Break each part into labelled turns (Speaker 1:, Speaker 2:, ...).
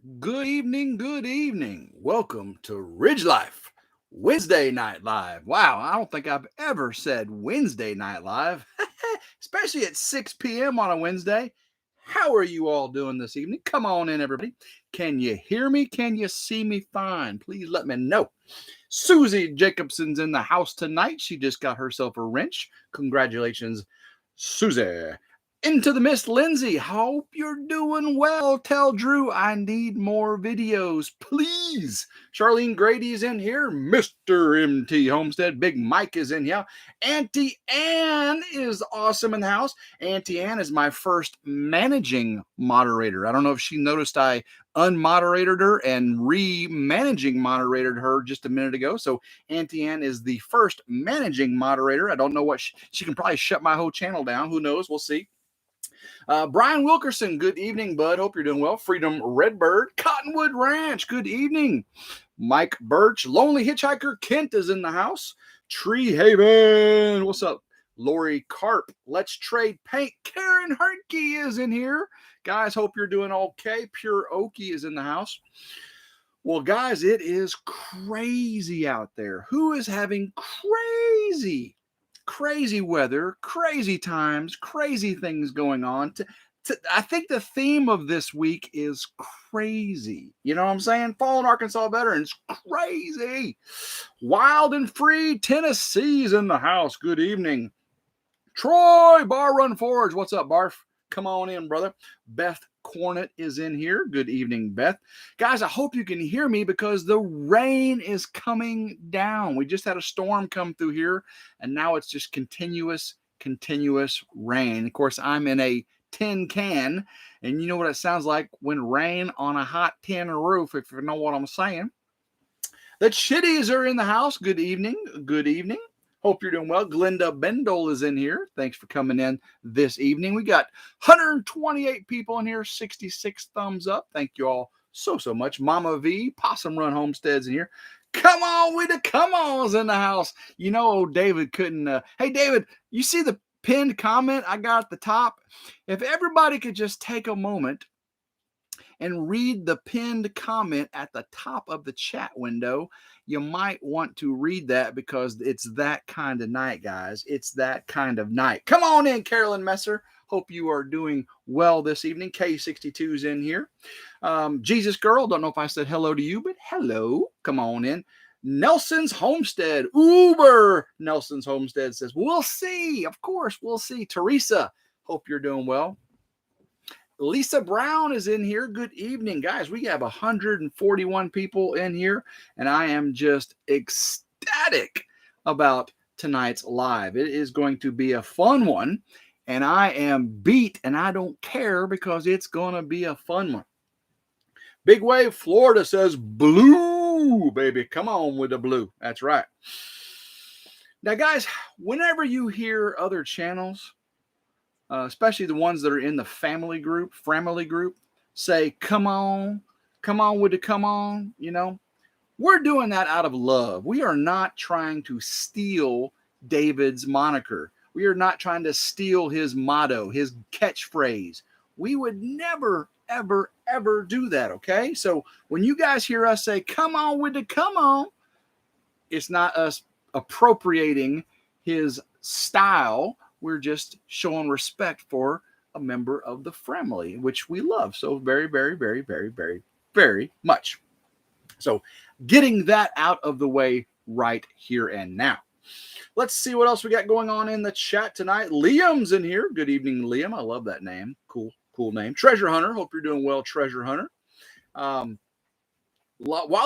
Speaker 1: Good evening, good evening. Welcome to Ridge Life Wednesday Night Live. Wow, I don't think I've ever said Wednesday Night Live, especially at 6 p.m. on a Wednesday. How are you all doing this evening? Come on in, everybody. Can you hear me? Can you see me fine? Please let me know. Susie Jacobson's in the house tonight. She just got herself a wrench. Congratulations, Susie. Into the Miss Lindsay. Hope you're doing well. Tell Drew I need more videos, please. Charlene Grady's in here. Mr. MT Homestead. Big Mike is in here. Auntie Ann is awesome in the house. Auntie Ann is my first managing moderator. I don't know if she noticed I unmoderated her and re-managing moderated her just a minute ago. So Auntie Ann is the first managing moderator. I don't know what she can probably shut my whole channel down. Who knows? We'll see. Brian Wilkerson, good evening, bud. Hope you're doing well. Freedom Redbird, Cottonwood Ranch, good evening. Mike Birch, Lonely Hitchhiker Kent is in the house. Tree Haven, what's up? Lori Carp, Let's Trade Paint. Karen Hartke is in here. Guys, hope you're doing okay. Pure Okie is in the house. Well, guys, it is crazy out there. Who is having crazy weather, crazy times, crazy things going on? I think the theme of this week is crazy. You know what I'm saying? Fallen Arkansas veterans, crazy. Wild and Free, Tennessee's in the house. Good evening. Troy, Bar Run Forge. What's up, Barf? Come on in, brother. Beth Cornett is in here. Good evening, Beth. Guys, I hope you can hear me because the rain is coming down. We just had a storm come through here, and now it's just continuous rain. Of course, I'm in a tin can, and you know what it sounds like when rain on a hot tin roof, if you know what I'm saying. The Chitties are in the house. Good evening. Good evening. Hope you're doing well. Glinda Bendel is in here. Thanks for coming in this evening. We got 128 people in here, 66 thumbs up. Thank you all so much. Mama V, Possum Run Homestead's in here. Come on with the come-ons in the house. You know, David couldn't. Hey, David, you see the pinned comment I got at the top? If everybody could just take a moment and read the pinned comment at the top of the chat window, you might want to read that because it's that kind of night, guys. It's that kind of night. Come on in, Carolyn Messer. Hope you are doing well this evening. K62's in here. Jesus Girl, don't know if I said hello to you, but hello. Come on in. Nelson's Homestead, Uber Nelson's Homestead says, we'll see. Of course, we'll see. Teresa, hope you're doing well. Lisa Brown is in here. Good evening, guys. We have 141 people in here, and I am just ecstatic about tonight's live. It is going to be a fun one, and I am beat, and I don't care because it's going to be a fun one. Big Wave Florida says blue, baby. Come on with the blue. That's right. Now, guys, whenever you hear other channels, especially the ones that are in the family group, say, come on with the come on, you know, we're doing that out of love. We are not trying to steal David's moniker. We are not trying to steal his motto, his catchphrase. We would never, ever do that, okay? So when you guys hear us say, come on with the come on, it's not us appropriating his style. We're just showing respect for a member of the family, which we love so very much. So getting that out of the way right here and now. Let's see what else we got going on in the chat tonight. Liam's in here. Good evening, Liam. I love that name. Cool name. Treasure Hunter. Hope you're doing well, Treasure Hunter. Wild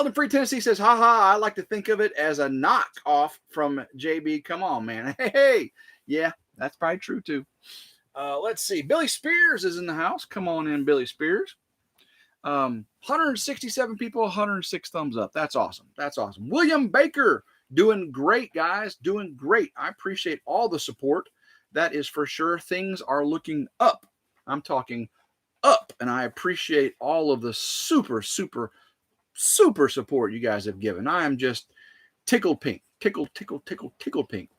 Speaker 1: and Free Tennessee says, haha, I like to think of it as a knockoff from JB. Come on, man. Hey. Yeah, that's probably true, too. Let's see. Billy Spears is in the house. Come on in, Billy Spears. 167 people, 106 thumbs up. That's awesome. William Baker, doing great, guys. Doing great. I appreciate all the support. That is for sure. Things are looking up. I'm talking up. And I appreciate all of the super support you guys have given. I am just tickled pink. Tickled pink.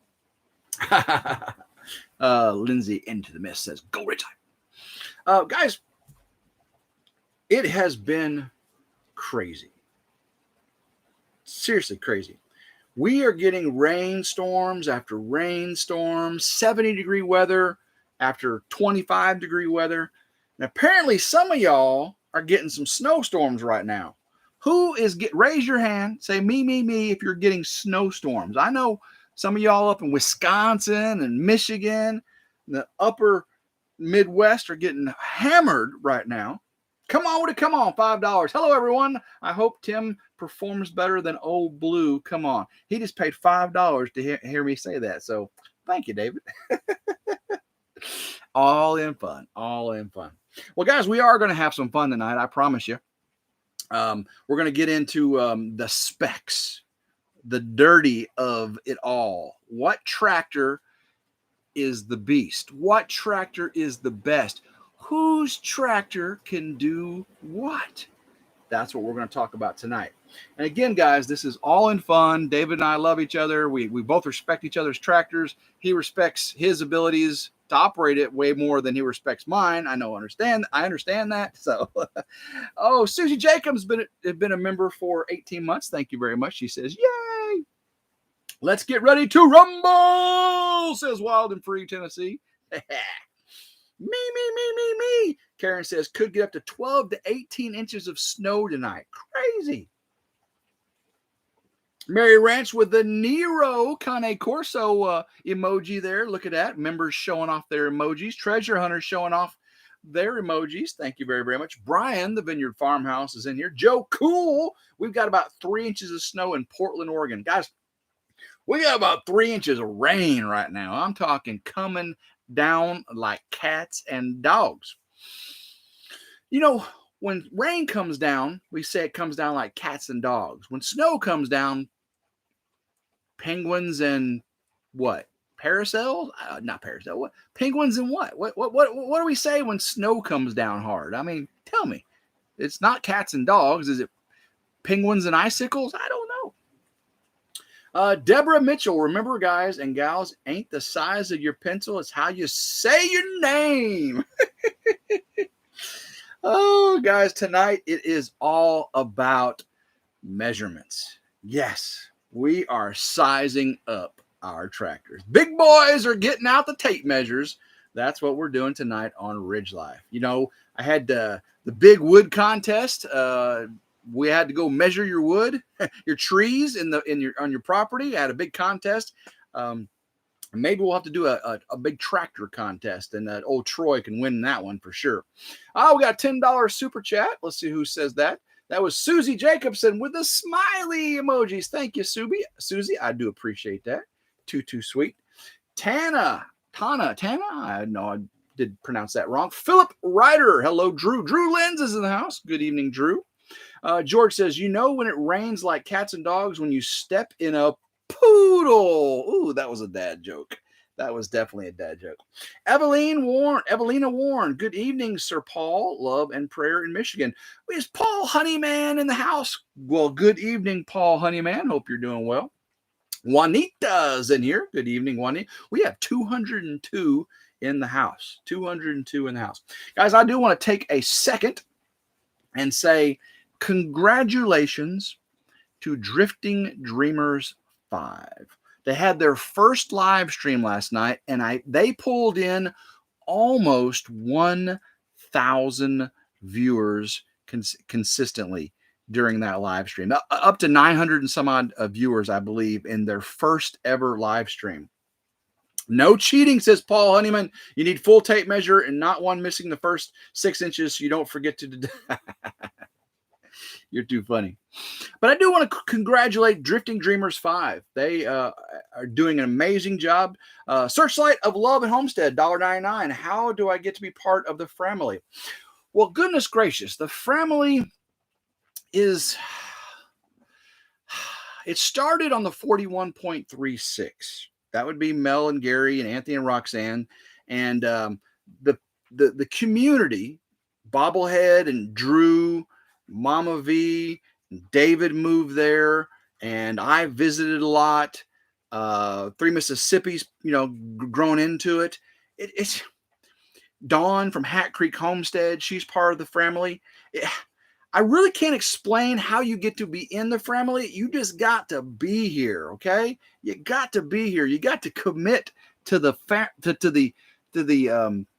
Speaker 1: Lindsay into the mist says, go RidgeLife. Guys, it has been crazy. Seriously crazy. We are getting rainstorms after rainstorms, 70-degree weather after 25-degree weather. And apparently some of y'all are getting some snowstorms right now. Raise your hand, say me if you're getting snowstorms. I know some of y'all up in Wisconsin and Michigan, the upper Midwest are getting hammered right now. Come on, $5. Hello, everyone. I hope Tim performs better than Old Blue. Come on. He just paid $5 to hear me say that. So thank you, David. All in fun. Well, guys, we are going to have some fun tonight. I promise you. We're going to get into the specs, the dirty of it all. What tractor is the beast? What tractor is the best? Whose tractor can do what? That's what we're going to talk about tonight. And again, guys, this is all in fun. David and I love each other. We both respect each other's tractors. He respects his abilities to operate it way more than he respects mine. I understand that. So, oh, Susie Jacobs has been a member for 18 months. Thank you very much. She says, yay. Let's get ready to rumble, says Wild and Free, Tennessee. Me. Karen says, could get up to 12 to 18 inches of snow tonight. Crazy. Mary Ranch with the Nero Cane Corso emoji there. Look at that. Members showing off their emojis. Treasure hunters showing off their emojis. Thank you very, very much. Brian, the Vineyard Farmhouse, is in here. Joe Cool. We've got about 3 inches of snow in Portland, Oregon. Guys, we got about 3 inches of rain right now. I'm talking coming down like cats and dogs. You know, when rain comes down, we say it comes down like cats and dogs. When snow comes down, penguins and what? Parasails? Not parasail. What? Penguins and what? What do we say when snow comes down hard? I mean, tell me. It's not cats and dogs. Is it penguins and icicles? I don't know. Deborah Mitchell, remember, guys and gals, ain't the size of your pencil, it's how you say your name. Oh, guys, tonight it is all about measurements. Yes, we are sizing up our tractors. Big boys are getting out the tape measures. That's what we're doing tonight on RidgeLife. You know, I had the big wood contest. We had to go measure your wood, your trees on your property. I had a big contest. Maybe we'll have to do a big tractor contest, and that old Troy can win that one for sure. Oh, we got a $10 super chat. Let's see who says that. That was Susie Jacobson with the smiley emojis. Thank you, Susie. I do appreciate that. Too sweet. Tana. I know I did pronounce that wrong. Philip Ryder. Hello, Drew. Drew Lenz is in the house. Good evening, Drew. George says, you know when it rains like cats and dogs when you step in a poodle. Ooh, that was a dad joke. That was definitely a dad joke. Evelina Warren. Good evening, Sir Paul. Love and prayer in Michigan. Is Paul Honeyman in the house? Well, good evening, Paul Honeyman. Hope you're doing well. Juanita's in here. Good evening, Juanita. We have 202 in the house. 202 in the house. Guys, I do want to take a second and say congratulations to Drifting Dreamers 5. They had their first live stream last night, and they pulled in almost 1,000 viewers consistently during that live stream. Up to 900 and some odd viewers, I believe, in their first ever live stream. No cheating, says Paul Honeyman. You need full tape measure and not one missing the first 6 inches so you don't forget to... You're too funny. But I do want to congratulate Drifting Dreamers 5. They are doing an amazing job. Searchlight of Love and Homestead, $1.99. How do I get to be part of the family? Well, goodness gracious, the family is... It started on the 41.36. That would be Mel and Gary and Anthony and Roxanne. And the community, Bobblehead and Drew, Mama V, David moved there, and I visited a lot. Three Mississippi's, grown into it. It's Dawn from Hat Creek Homestead. She's part of the family. I really can't explain how you get to be in the family. You just got to be here, okay? You got to be here. You got to commit to the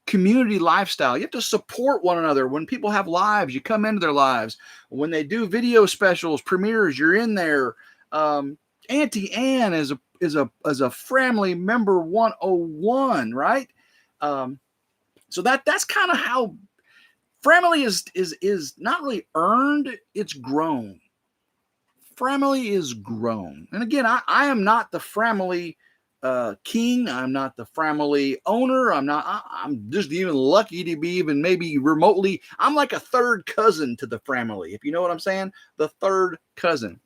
Speaker 1: community lifestyle. You have to support one another. When people have lives, you come into their lives. When they do video specials, premieres, you're in there. Auntie Ann is a family member 101, right? So that's kind of how family is not really earned, it's grown. Family is grown. And again, I am not the family king. I'm not the family owner. I'm just even lucky to be even maybe remotely. I'm like a third cousin to the family, if you know what I'm saying. The third cousin.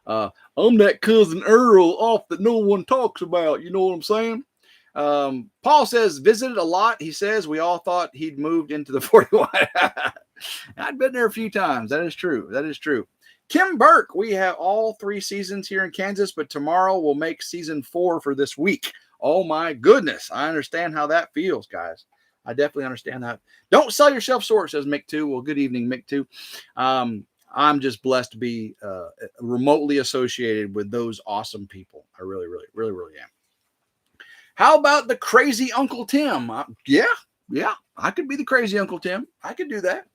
Speaker 1: I'm that cousin Earl off that no one talks about. You know what I'm saying? Paul says, visited a lot. He says, we all thought he'd moved into the 41. I'd been there a few times. That is true. That is true. Kim Burke, we have all 3 seasons here in Kansas, but tomorrow we'll make season 4 for this week. Oh my goodness. I understand how that feels, guys. I definitely understand that. Don't sell yourself short, says Mick 2. Well, good evening, Mick 2. I'm just blessed to be remotely associated with those awesome people. I really, really, really, really am. How about the crazy Uncle Tim? Yeah, I could be the crazy Uncle Tim. I could do that.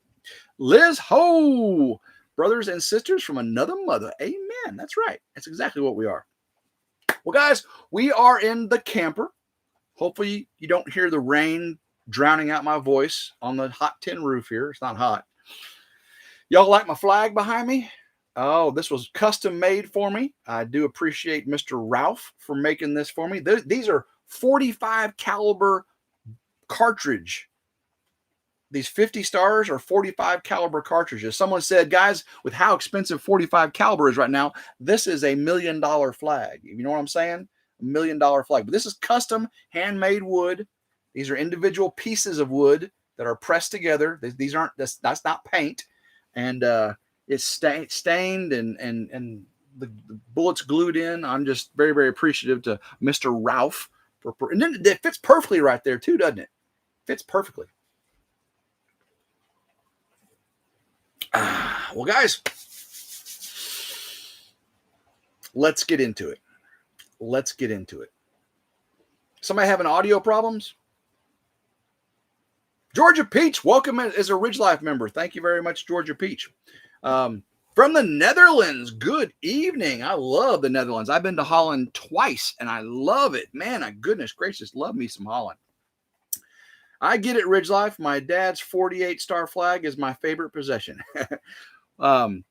Speaker 1: Liz Ho, brothers and sisters from another mother. Amen. That's right. That's exactly what we are. Well, guys, we are in the camper. Hopefully you don't hear the rain drowning out my voice on the hot tin roof here. It's not hot. Y'all like my flag behind me? Oh, this was custom made for me. I do appreciate Mr. Ralph for making this for me. These are 45 caliber cartridge. These 50 stars are 45 caliber cartridges. Someone said, guys, with how expensive 45 caliber is right now, this is $1 million flag. You know what I'm saying? $1 million flag. But this is custom handmade wood. These are individual pieces of wood that are pressed together. These aren't, that's not paint. And it's stained and the bullets glued in. I'm just very, very appreciative to Mr. Ralph. And then it fits perfectly right there too, doesn't it? Fits perfectly. Well, guys, let's get into it. Let's get into it. Somebody having audio problems? Georgia Peach, welcome as a RidgeLife member. Thank you very much, Georgia Peach. From the Netherlands, good evening. I love the Netherlands. I've been to Holland twice, and I love it. Man, goodness gracious, love me some Holland. I get it, RidgeLife. My dad's 48-star flag is my favorite possession. Well,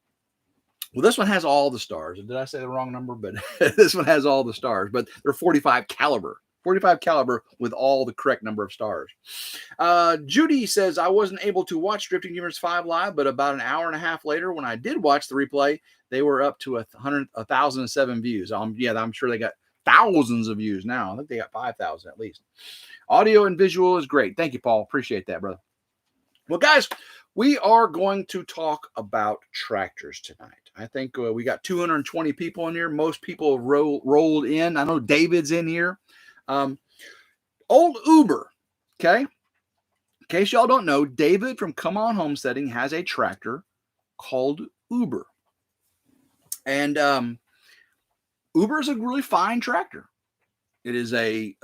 Speaker 1: this one has all the stars. Did I say the wrong number? But this one has all the stars, but they're 45 caliber. 45 caliber with all the correct number of stars. Judy says, I wasn't able to watch Drifting Humors 5 live, but about an hour and a half later, when I did watch the replay, they were up to 1,007 views. Yeah, I'm sure they got thousands of views now. I think they got 5,000 at least. Audio and visual is great. Thank you, Paul. Appreciate that, brother. Well, guys, we are going to talk about tractors tonight. I think we got 220 people in here. Most people have rolled in. I know David's in here. Old Uber, okay? In case y'all don't know, David from Come On Homesteading has a tractor called Uber. And Uber is a really fine tractor. It is a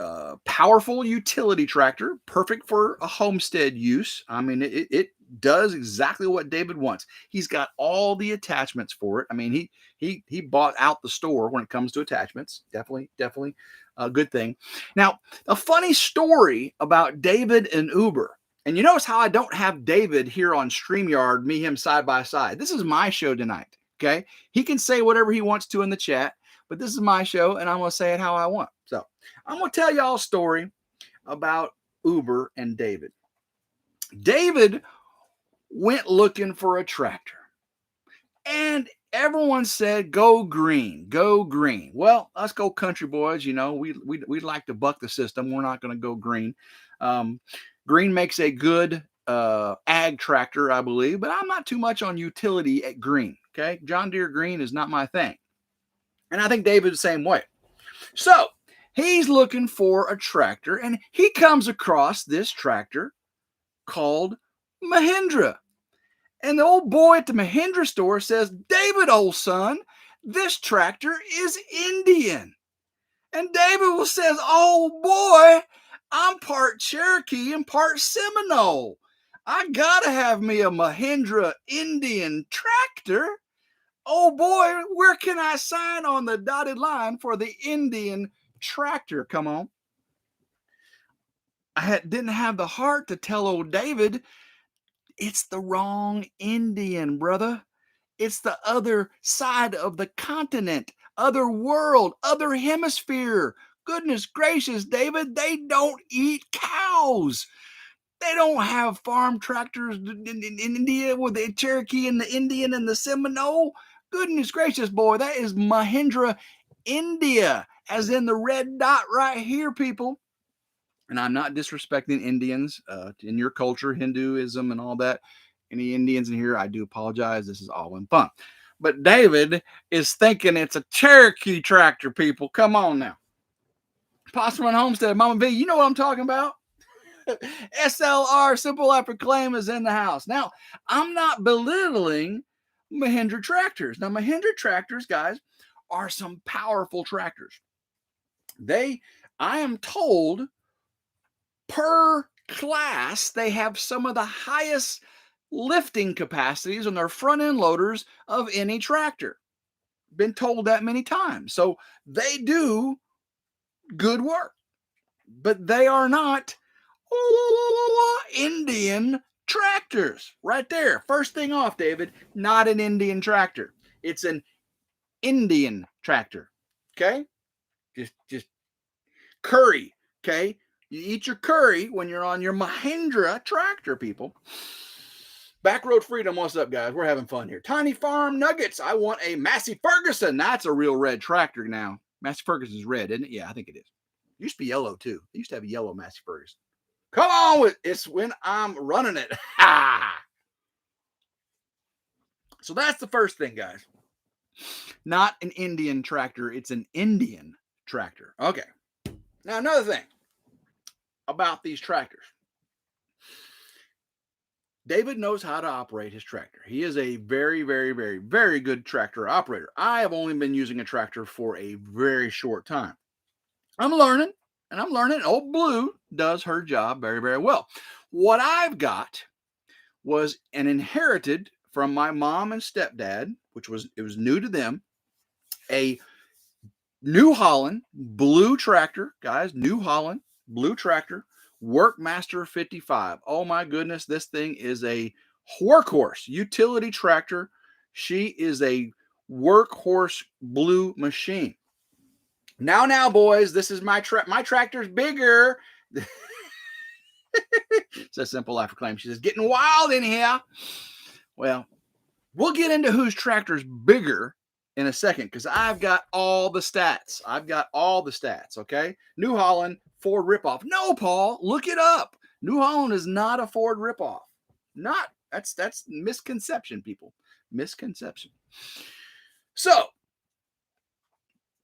Speaker 1: powerful utility tractor, perfect for a homestead use. I mean, it does exactly what David wants. He's got all the attachments for it. I mean, he bought out the store when it comes to attachments. Definitely a good thing. Now, a funny story about David and Uber. And you notice how I don't have David here on StreamYard, me, him side by side. This is my show tonight, okay? He can say whatever he wants to in the chat, but this is my show, and I'm going to say it how I want. So I'm going to tell y'all a story about Uber and David. David went looking for a tractor, and everyone said, go green, go green. Well, let's go country boys. You know, we'd like to buck the system. We're not going to go green. Green makes a good ag tractor, I believe, but I'm not too much on utility at green. Okay. John Deere green is not my thing. And I think David's the same way. So he's looking for a tractor, and he comes across this tractor called Mahindra. And the old boy at the Mahindra store says, David, old son, this tractor is Indian. And David says, oh boy, I'm part Cherokee and part Seminole. I gotta have me a Mahindra Indian tractor. Oh boy, where can I sign on the dotted line for the Indian tractor? Come on. Didn't have the heart to tell old David, it's the wrong Indian, brother. It's the other side of the continent, other world, other hemisphere. Goodness gracious, David, they don't eat cows. They don't have farm tractors in India with the Cherokee and the Indian and the Seminole. Goodness gracious, boy, that is Mahindra, India, as in the red dot right here, people. And I'm not disrespecting Indians in your culture, Hinduism and all that. Any Indians in here, I do apologize. This is all in fun. But David is thinking it's a Cherokee tractor, people. Come on now. Possum and Homestead, Mama V, you know what I'm talking about? SLR, Simple Life Reclaim, is in the house. Now, I'm not belittling Mahindra tractors. Now, Mahindra tractors, guys, are some powerful tractors. I am told, per class, they have some of the highest lifting capacities on their front end loaders of any tractor. Been told that many times. So they do good work, but they are not Indian tractors. Right there. First thing off, David, not an Indian tractor. It's an Indian tractor. Okay? Just curry. Okay? You eat your curry when you're on your Mahindra tractor, people. Backroad Freedom, what's up, guys? We're having fun here. Tiny Farm Nuggets. I want a Massey Ferguson. That's a real red tractor now. Massey Ferguson's red, isn't it? Yeah, I think it is. It used to be yellow, too. They used to have a yellow Massey Ferguson. Come on with it's when I'm running it. So that's the first thing, guys. Not an Indian tractor. It's an Indian tractor. Okay. Now, another thing about these tractors. David knows how to operate his tractor. He is a very, very, very, very good tractor operator. I have only been using a tractor for a very short time. I'm learning, and I'm learning. Old Blue does her job very, very well. What I've got was an inherited from my mom and stepdad, it was new to them, a New Holland blue tractor, guys, New Holland blue tractor, Workmaster 55. Oh my goodness, this thing is a workhorse utility tractor. She is a workhorse blue machine. Now, boys, this is my tractor's bigger. It's a Simple Life Reclaim. She says, getting wild in here. Well, we'll get into whose tractor's bigger in a second because I've got all the stats. Okay? New Holland, Ford ripoff. No, Paul, look it up. New Holland is not a Ford ripoff. That's misconception, people. Misconception. So,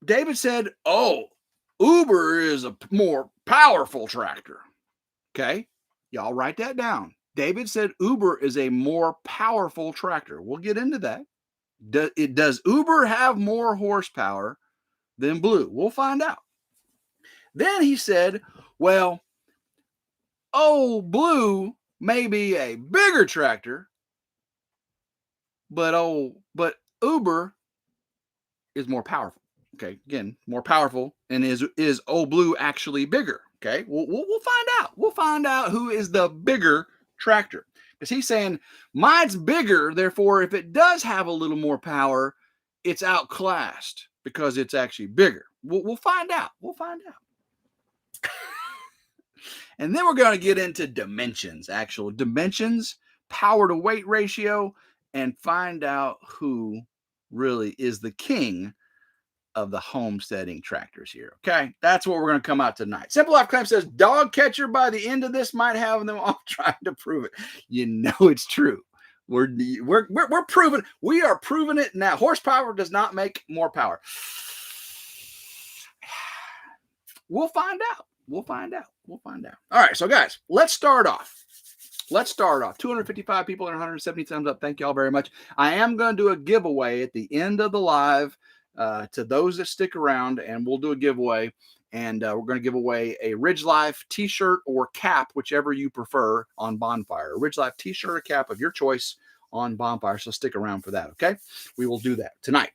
Speaker 1: David said, oh, Uber is a more powerful tractor. Okay? Y'all write that down. David said Uber is a more powerful tractor. We'll get into that. Does Uber have more horsepower than Blue? We'll find out. Then he said, well, Blue may be a bigger tractor, but Uber is more powerful. Okay, again, more powerful, and is Blue actually bigger? Okay, we'll find out. We'll find out who is the bigger tractor. Because he's saying mine's bigger, therefore, if it does have a little more power, it's outclassed because it's actually bigger. We'll find out. We'll find out. And then we're going to get into dimensions, actual dimensions, power to weight ratio, and find out who really is the king of the homesteading tractors here. Okay, that's what we're going to come out tonight. Simple Life Claim says dog catcher by the end of this might have them all trying to prove it. You know it's true. We're proving. We are proving it now. Horsepower does not make more power. We'll find out. We'll find out. All right, so guys, let's start off let's start off. 255 people and 170 thumbs up. Thank you all very much. I am going to do a giveaway at the end of the live to those that stick around, and we'll do a giveaway. And we're going to give away a RidgeLife t-shirt or cap, whichever you prefer, on Bonfire. A RidgeLife t-shirt or cap of your choice on Bonfire. So stick around for that, okay? We will do that tonight.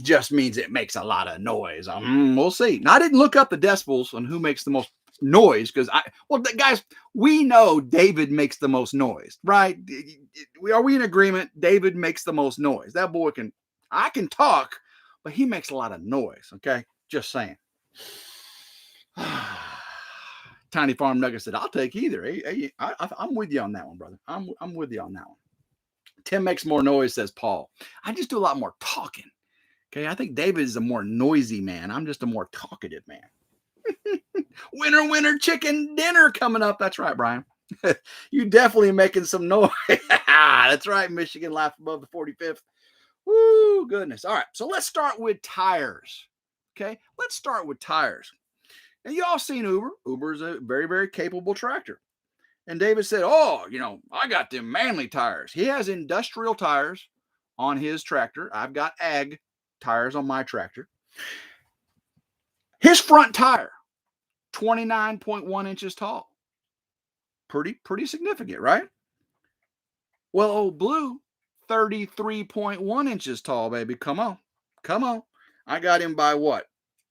Speaker 1: Just means it makes a lot of noise. We'll see. Now, I didn't look up the decibels on who makes the most noise because guys, we know David makes the most noise, right? Are we in agreement? David makes the most noise. That boy I can talk, but he makes a lot of noise, okay? Just saying. Tiny Farm Nugget said, I'll take either. Hey, I'm with you on that one, brother. I'm with you on that one. Tim makes more noise, says Paul. I just do a lot more talking. Okay, I think David is a more noisy man. I'm just a more talkative man. Winter chicken dinner coming up. That's right, Brian. You definitely making some noise. That's right, Michigan laugh above the 45th. Woo, goodness. All right, so let's start with tires. Okay, let's start with tires. And you all seen Uber. Uber is a very, very capable tractor. And David said, I got them manly tires. He has industrial tires on his tractor. I've got ag tires on my tractor. His front tire, 29.1 inches tall. Pretty significant, right? Well, old Blue, 33.1 inches tall, baby. Come on. I got him by what?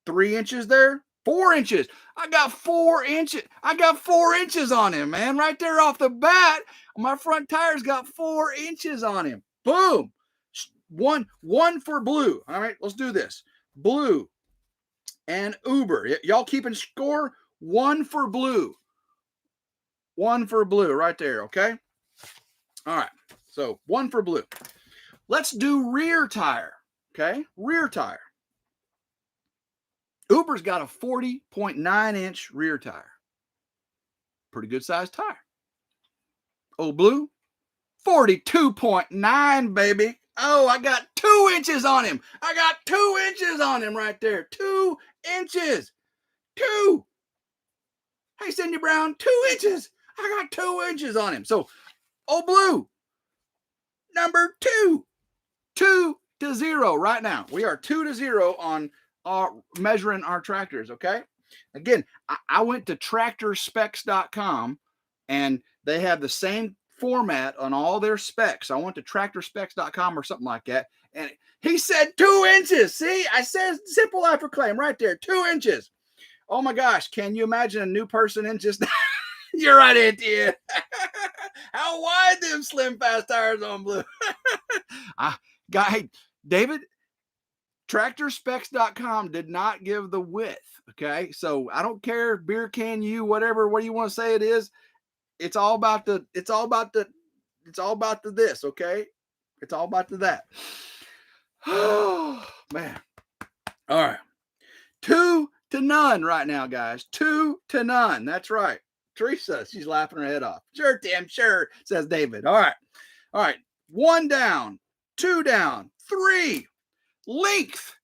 Speaker 1: 3 inches there? 4 inches. I got 4 inches. I got 4 inches on him, man. Right there off the bat. My front tire's got 4 inches on him. Boom. One for Blue. All right, let's do this. Blue and Uber. Y'all keeping score? 1 for Blue. 1 for Blue right there, okay? All right, so 1 for Blue. Let's do rear tire, okay? Rear tire. Uber's got a 40.9-inch rear tire. Pretty good sized tire. Old Blue, 42.9, baby. Oh, I got 2 inches on him. I got 2 inches on him right there. 2 inches. 2. Hey, Cindy Brown, 2 inches. I got 2 inches on him. So, Old Blue, number 2. 2-0 right now. We are 2-0 on measuring our tractors, okay? Again, I went to tractorspecs.com and they have the same format on all their specs. I went to tractorspecs.com or something like that, and he said 2 inches. See, I said simple after claim right there, 2 inches. Oh my gosh, can you imagine a new person in just you're right, Auntie. How wide them slim fast tires on Blue? Guy, David, tractorspecs.com did not give the width. Okay, so I don't care, beer can you, whatever, what do you want to say it is? It's all about the this, okay? It's all about that. Oh man. All right. 2-0 right now, guys. 2-0. That's right. Teresa, she's laughing her head off. Sure, Tim, sure, says David. All right. 1 down, 2 down, 3. Length.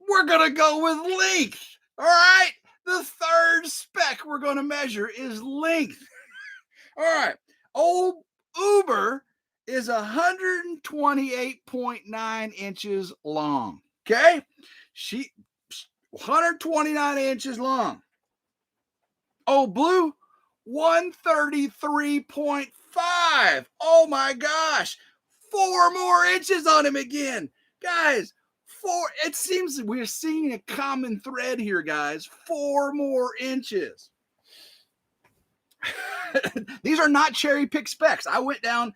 Speaker 1: We're gonna go with length. All right. The third spec we're gonna measure is length. All right. Old Uber is 128.9 inches long. Okay. She 129 inches long. Old Blue, 133.5. Oh my gosh. 4 more inches on him again. Guys, 4. It seems we're seeing a common thread here, guys. 4 more inches. These are not cherry pick specs. I wrote down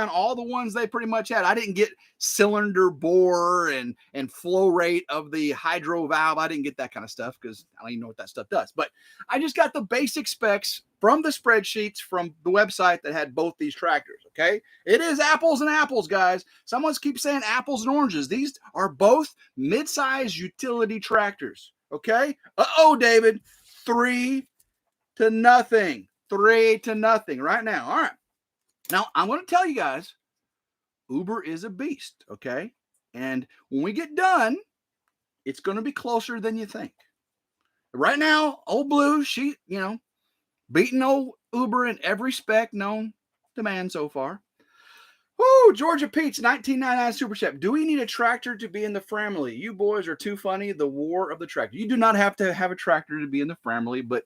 Speaker 1: all the ones they pretty much had. I didn't get cylinder bore and flow rate of the hydro valve. I didn't get that kind of stuff because I don't even know what that stuff does. But I just got the basic specs from the spreadsheets from the website that had both these tractors, okay? It is apples and apples, guys. Someone keeps saying apples and oranges. These are both mid-size utility tractors, okay? Uh-oh, David. 3-0. 3-0 right now. All right. Now, I'm going to tell you guys, Uber is a beast, okay? And when we get done, it's going to be closer than you think. Right now, Old Blue, she, Beating old Uber in every spec known to man so far. Woo, Georgia Pete's 1999 Super Chef. Do we need a tractor to be in the family? You boys are too funny. The war of the tractor. You do not have to have a tractor to be in the family, but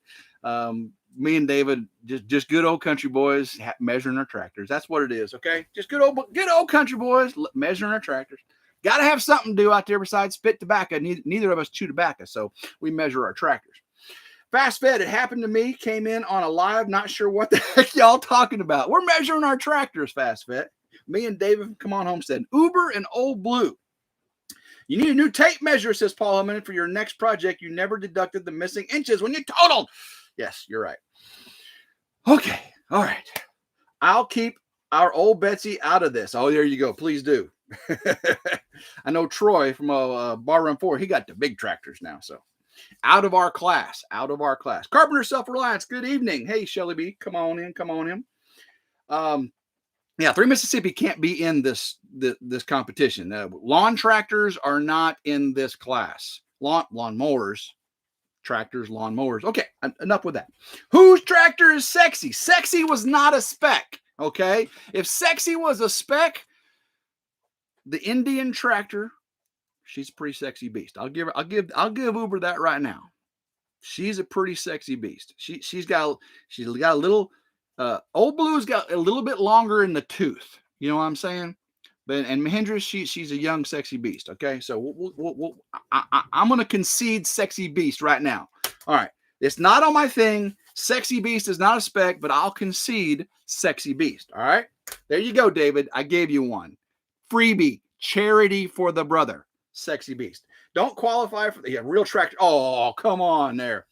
Speaker 1: me and David, just good old country boys measuring our tractors. That's what it is, okay? Just good old country boys measuring our tractors. Got to have something to do out there besides spit tobacco. Neither of us chew tobacco, so we measure our tractors. Fast Fed, it happened to me. Came in on a live, not sure what the heck y'all talking about. We're measuring our tractors, Fast Fed. Me and David from Come On Homestead. Uber and Old Blue. You need a new tape measure, says Paul Hillman, for your next project. You never deducted the missing inches when you totaled. Yes, you're right. Okay, all right. I'll keep our old Betsy out of this. Oh, there you go. Please do. I know Troy from Bar Run 4, he got the big tractors now, so. Out of our class. Carpenter Self-Reliance, good evening. Hey, Shelly B, come on in. Yeah, 3 Mississippi can't be in this competition. Lawn tractors are not in this class. Lawn mowers, tractors, lawn mowers. Okay, enough with that. Whose tractor is sexy? Sexy was not a spec. Okay, if sexy was a spec, the Indian tractor, she's a pretty sexy beast. I'll give Uber that right now. She's a pretty sexy beast. She's got a little. Old Blue's got a little bit longer in the tooth. You know what I'm saying? And Mahindra, she's a young, sexy beast. Okay, so I'm gonna concede sexy beast right now. All right, it's not on my thing. Sexy beast is not a spec, but I'll concede sexy beast. All right, there you go, David. I gave you one freebie, charity for the brother. Sexy beast. Don't qualify for the real tractor. Oh, come on there.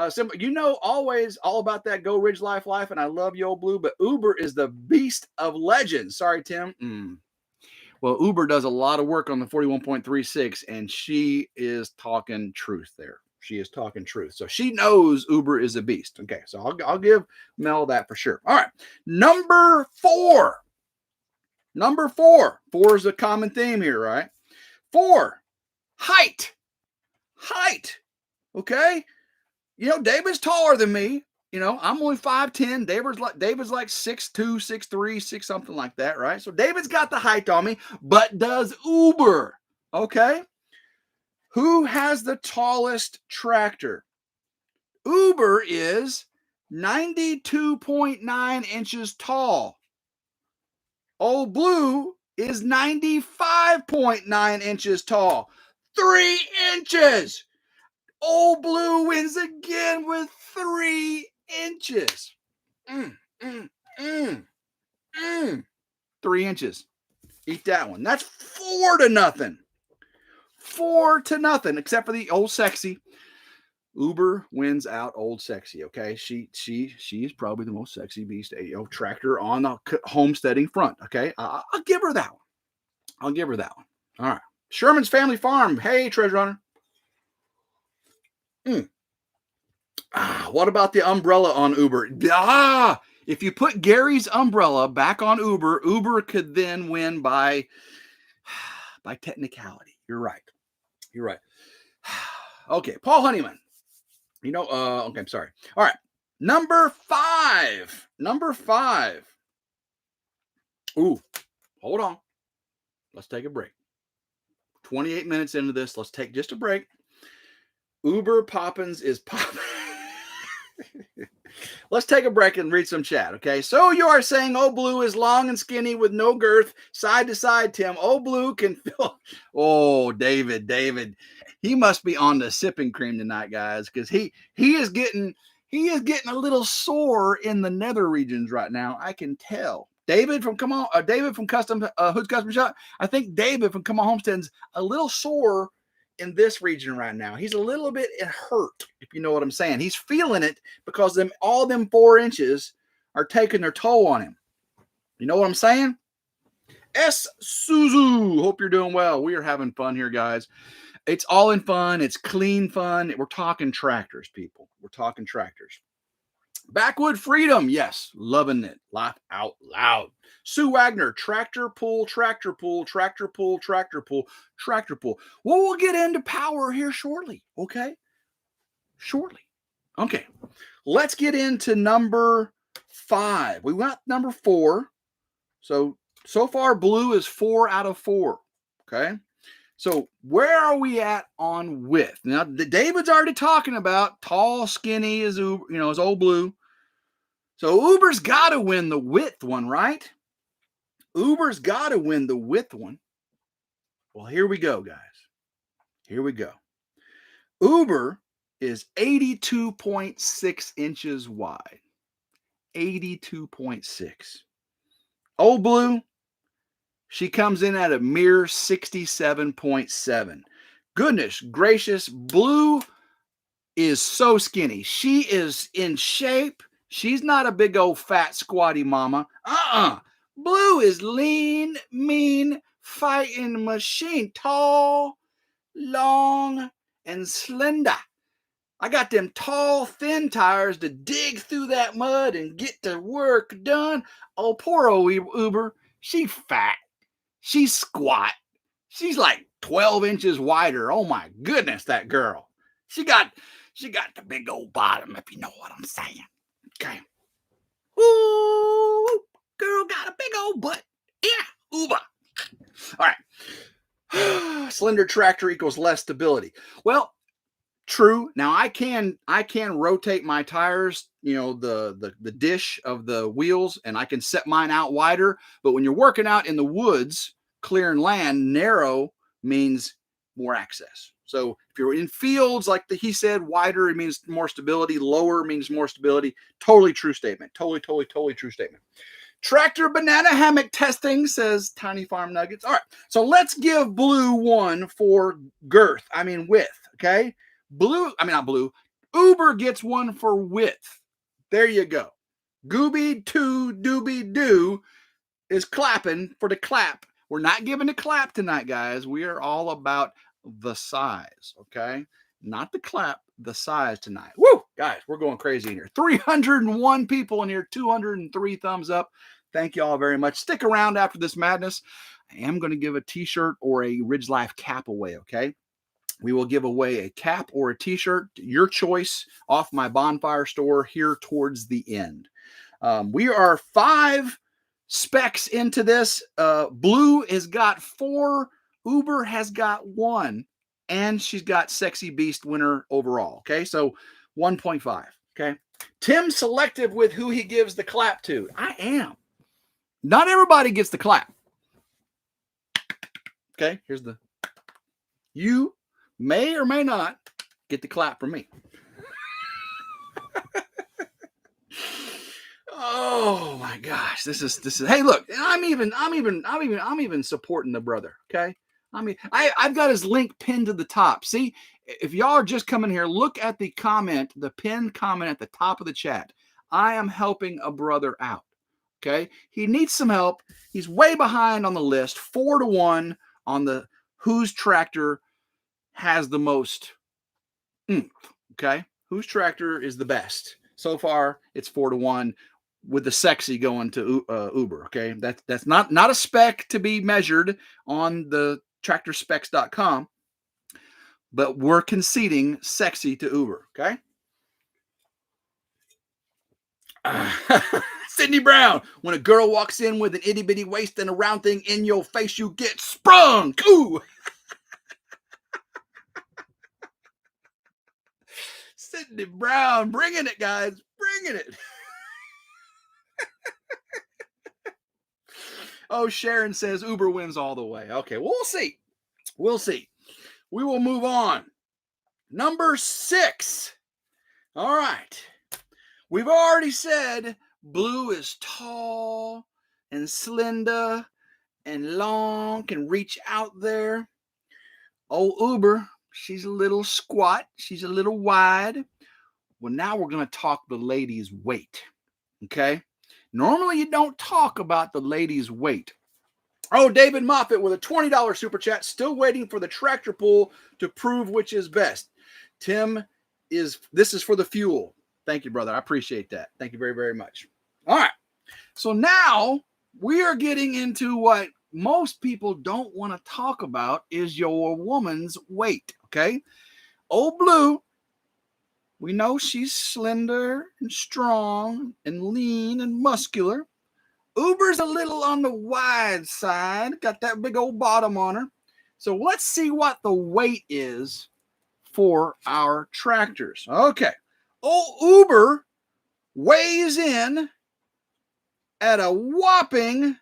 Speaker 1: Simple, always all about that Go RidgeLife life, and I love you, Old Blue, but Uber is the beast of legends. Sorry, Tim. Well, Uber does a lot of work on the 41.36, and she is talking truth there. She is talking truth. So she knows Uber is a beast. Okay, so I'll give Mel that for sure. All right, number 4. Number 4. 4 is a common theme here, right? 4, height. Okay? David's taller than me. I'm only 5'10". David's like 6'2", 6'3", 6 something like that, right? So David's got the height on me, but does Uber. Okay? Who has the tallest tractor? Uber is 92.9 inches tall. Old Blue is 95.9 inches tall. 3 inches. Old Blue wins again with 3 inches. 3 inches. Eat that one. That's 4-0. 4-0, except for the old sexy. Uber wins out old sexy. Okay, she is probably the most sexy beast. Tractor on the homesteading front. Okay, I'll give her that one. All right. Sherman's Family Farm. Hey, Treasure Hunter. What about the umbrella on Uber? If you put Gary's umbrella back on Uber, Uber could then win by technicality. You're right. Okay, Paul Honeyman. Okay, I'm sorry. All right. Number 5. Ooh, hold on. Let's take a break. 28 minutes into this. Let's take just a break. Uber Poppins is popping. Let's take a break and read some chat, okay? So you are saying Old Blue is long and skinny with no girth, side to side, Tim. Old Blue can feel. Oh, David. He must be on the sipping cream tonight, guys, because he is getting a little sore in the nether regions right now. I can tell. David from Custom Hood's Custom Shop. I think David from Come On Homestead's a little sore in this region right now. He's a little bit hurt, if you know what I'm saying. He's feeling it because all them 4 inches are taking their toll on him. You know what I'm saying? S. Suzu, hope you're doing well. We are having fun here, guys. It's all in fun. It's clean fun. We're talking tractors, people. We're talking tractors. Backwood Freedom. Yes, loving it. Laugh out loud. Sue Wagner. Tractor pull. Well, we'll get into power here shortly. Okay? Okay. Let's get into number 5. We got number 4. So far, Blue is 4 out of 4. Okay. So where are we at on width? Now, David's already talking about tall, skinny is Uber, is old Blue. So Uber's got to win the width one, right? Uber's got to win the width one. Well, here we go, guys. Here we go. Uber is 82.6 inches wide. 82.6. Old Blue, she comes in at a mere 67.7. Goodness gracious, Blue is so skinny. She is in shape. She's not a big old fat squatty mama. Blue is lean, mean, fighting machine. Tall, long, and slender. I got them tall, thin tires to dig through that mud and get the work done. Oh, poor old Uber. She fat. She's squat. She's like 12 inches wider. Oh my goodness, that girl. She got the big old bottom, if you know what I'm saying. Okay. Ooh, girl got a big old butt. Yeah, Uber. All right. Slender tractor equals less stability. Well, true. Now I can rotate my tires, the dish of the wheels, and I can set mine out wider. But when you're working out in the woods, clearing land, narrow means more access. So if you're in fields, like he said, wider, it means more stability. Lower means more stability. Totally true statement. Totally true statement. Tractor banana hammock testing, says Tiny Farm Nuggets. All right. So let's give Blue 1 for width. Okay. Not Blue. Uber gets 1 for width. There you go. Gooby 2 Doobie Doo is clapping for the clap. We're not giving a clap tonight, guys. We are all about the size, okay? Not the clap, the size tonight. Woo! Guys, we're going crazy in here. 301 people in here, 203 thumbs up. Thank you all very much. Stick around after this madness. I am going to give a t-shirt or a RidgeLife cap away, okay? We will give away a cap or a t-shirt, your choice, off my Bonfire store here towards the end. We are 5 specs into this. Blue has got 4. Uber has got 1. And she's got Sexy Beast winner overall. Okay, so 1.5. Okay. Tim's selective with who he gives the clap to. I am. Not everybody gets the clap. Okay, here's the. You may or may not get the clap from me. Oh my gosh, this is. Hey, look, I'm even supporting the brother. Okay, I've got his link pinned to the top. See, if y'all are just coming here, look at the comment, the pinned comment at the top of the chat. I am helping a brother out. Okay, he needs some help. He's way behind on the list, 4-1 on the whose tractor has the most oomph. Okay, whose tractor is the best? So far, it's 4-1 with the sexy going to Uber. Okay, that's not a spec to be measured on the tractorspecs.com, but we're conceding sexy to Uber. Okay. Sydney Brown, when a girl walks in with an itty bitty waist and a round thing in your face, you get sprung. Ooh. Sydney Brown, bringing it, guys, bringing it. Oh, Sharon says Uber wins all the way. Okay, we'll see. We'll see. We will move on. Number 6. All right. We've already said Blue is tall and slender and long, can reach out there. Oh, Uber, she's a little squat. She's a little wide. Well, now we're going to talk the lady's weight. Okay? Normally, you don't talk about the lady's weight. Oh, David Moffitt with a $20 super chat. Still waiting for the tractor pull to prove which is best. Tim, this is for the fuel. Thank you, brother. I appreciate that. Thank you very, very much. All right. So now we are getting into what most people don't want to talk about is your woman's weight. Okay. Old Blue We know she's slender and strong and lean and muscular. Uber's a little on the wide side, got that big old bottom on her. So let's see what the weight is for our tractors. Okay. Old Uber weighs in at a whopping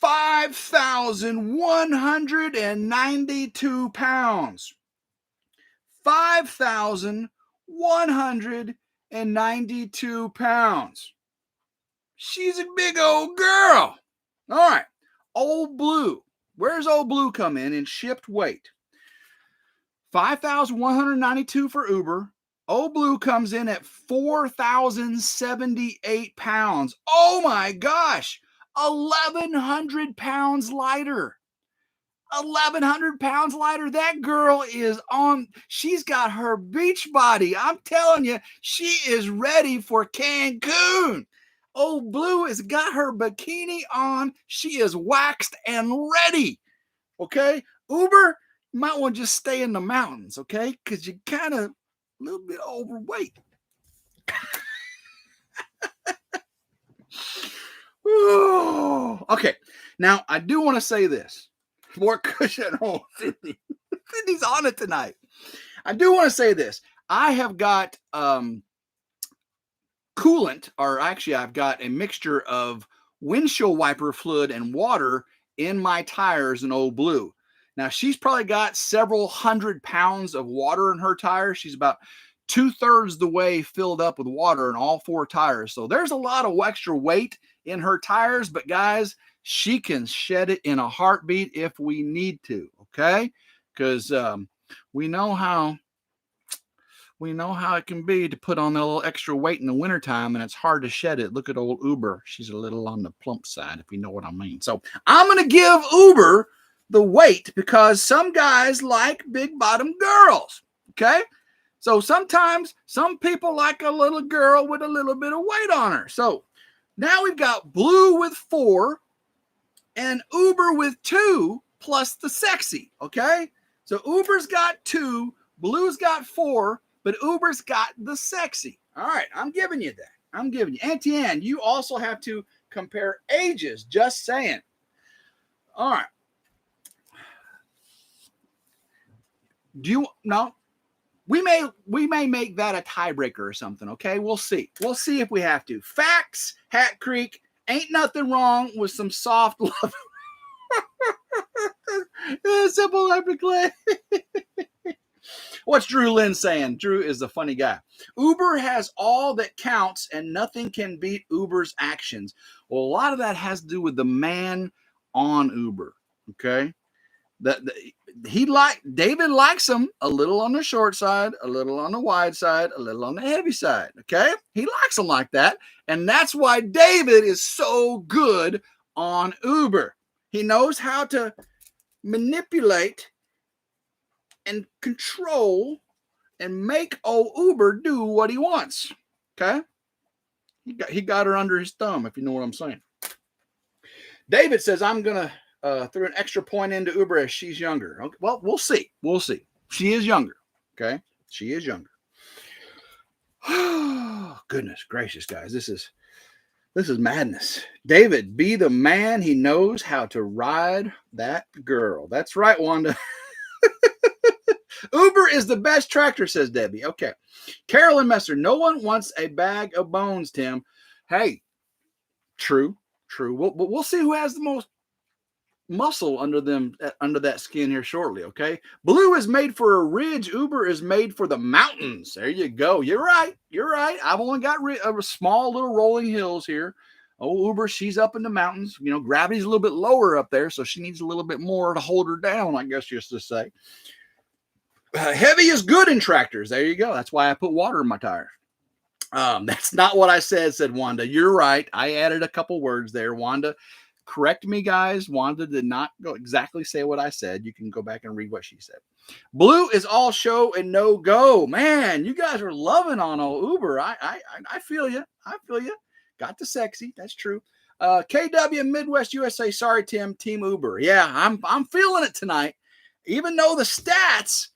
Speaker 1: 5,192 pounds. 5,192 pounds. She's a big old girl. All right. Old Blue. Where's Old Blue come in shipped weight? 5,192 for Uber. Old Blue comes in at 4,078 pounds. Oh my gosh. 1,100 pounds lighter. 1,100 pounds lighter. That girl is on. She's got her beach body. I'm telling you, she is ready for Cancun. Old Blue has got her bikini on. She is waxed and ready. Okay. Uber, you might want to just stay in the mountains. Okay. Because you're kind of a little bit overweight. Okay. Now, I do want to say this. More cushion. Oh, Sydney's on it tonight. I do want to say this. I have got coolant, or actually I've got a mixture of windshield wiper fluid and water in my tires in Old Blue. Now, she's probably got several hundred pounds of water in her tires. She's about 2/3 the way filled up with water in all 4 tires. So there's a lot of extra weight in her tires, but guys, she can shed it in a heartbeat if we need to, okay? Because we know how it can be to put on a little extra weight in the wintertime, and it's hard to shed it. Look at old Uber. She's a little on the plump side, if you know what I mean. So I'm going to give Uber the weight because some guys like big bottom girls, okay? So sometimes some people like a little girl with a little bit of weight on her. So now we've got Blue with 4 and Uber with 2 plus the sexy, okay? So Uber's got 2, Blue's got 4, but Uber's got the sexy. All right, I'm giving you that. I'm giving you. Auntie Ann, you also have to compare ages, just saying. All right. No? We may make that a tiebreaker or something, okay? We'll see. We'll see if we have to. Facts, Hat Creek, ain't nothing wrong with some soft love. Simple epically. What's Drew Lynn saying? Drew is a funny guy. Uber has all that counts and nothing can beat Uber's actions. Well, a lot of that has to do with the man on Uber, okay? David likes him a little on the short side, a little on the wide side, a little on the heavy side, okay? He likes them like that, and that's why David is so good on Uber. He knows how to manipulate and control and make old Uber do what he wants, okay? He got her under his thumb, if you know what I'm saying. David says, I'm going to threw an extra point into Uber as she's younger. Okay, well, we'll see. We'll see. She is younger. Okay. She is younger. Oh, goodness gracious, guys. This is madness. David, be the man. He knows how to ride that girl. That's right, Wanda. Uber is the best tractor, says Debbie. Okay. Carolyn Messer, no one wants a bag of bones, Tim. Hey, true. We'll see who has the most muscle under that skin here shortly. Okay. Blue is made for a ridge. Uber is made for the mountains. There you go. You're right. I've only got small little rolling hills here. Oh, Uber, she's up in the mountains. You know, gravity's a little bit lower up there, so she needs a little bit more to hold her down, I guess, just to say. Heavy is good in tractors. There you go. That's why I put water in my tires. That's not what I said Wanda. You're right. I added a couple words there, Wanda. Correct me, guys. Wanda did not go exactly say what I said. You can go back and read what she said. Blue is all show and no go. Man, you guys are loving on old Uber. I feel you. Got the sexy. That's true. KW Midwest USA. Sorry, Tim. Team Uber. Yeah, I'm feeling it tonight. Even though the stats